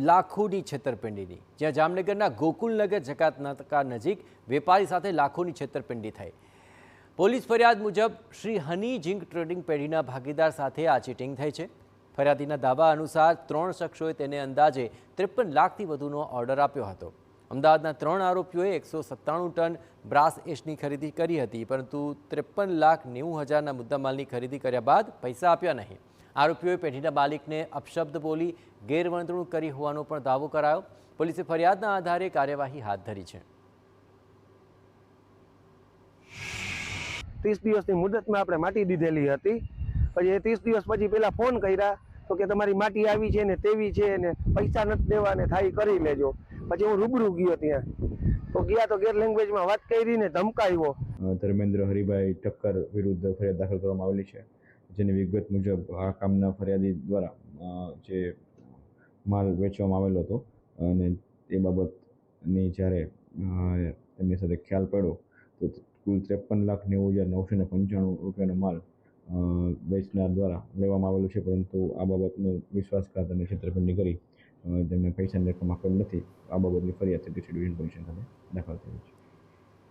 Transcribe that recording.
લાખોની છેતરપિંડીની, જ્યાં જામનગરના ગોકુલનગર જકાતનાકા નજીક વેપારી સાથે લાખોની છેતરપિંડી થઈ। પોલીસ ફરિયાદ મુજબ શ્રી હની જિંક ટ્રેડિંગ પેઢીના ભાગીદાર સાથે આ ચીટિંગ થઈ છે। ફરિયાદીના દાવા અનુસાર 3 શખ્સોએ તેને અંદાજે 53 લાખથી વધુનો ઓર્ડર આપ્યો હતો। અમદાવાદના 3 આરોપીઓએ 197 ટન બ્રાસ એશની ખરીદી કરી હતી, પરંતુ 53,90,000ના મુદ્દામાલની ખરીદી કર્યા બાદ પૈસા આપ્યા નહીં। આરોપીઓએ પેઢીના માલિકને અપશબ્દ બોલી ગેરવર્તણૂક કરી હોવાનો પણ દાવો કરાયો। પોલીસે ફરિયાદના આધારે કાર્યવાહી હાથ ધરી છે। 30 દિવસની મુદતમાં આપણે માટી દીધેલી હતી। પછી એ 30 દિવસ પછી પેલા ફોન કર્યા તો કે તમારી માટી આવી છે ને તેવી છે ને પૈસા નથી દેવા ને થાય કરી લેજો। પછી હું રૂબરૂ ગયો ત્યાં, તો ગયા તો ગેર લેંગ્વેજમાં વાત કરી ને ધમકાવ્યો। ધર્મેન્દ્ર હરિભાઈ ઠક્કર વિરુદ્ધ ફરિયાદ દાખલ કરવામાં આવેલી છે, જેની વિગત મુજબ આ કામના ફરિયાદી દ્વારા જે માલ વેચવામાં આવેલો હતો અને તે બાબતની જ્યારે એમની સાથે ખ્યાલ પડ્યો તો કુલ 53,90,995 રૂપિયાનો માલ વેચનાર દ્વારા લેવામાં આવેલો છે, પરંતુ આ બાબતનો વિશ્વાસઘાત અને છેતરપિંડી કરી તેમને પૈસાની રકમ આપેલ નથી। આ બાબતની ફરિયાદ સિટી ડિવિઝન પોલીસ ખાતે દાખલ થઈ છે।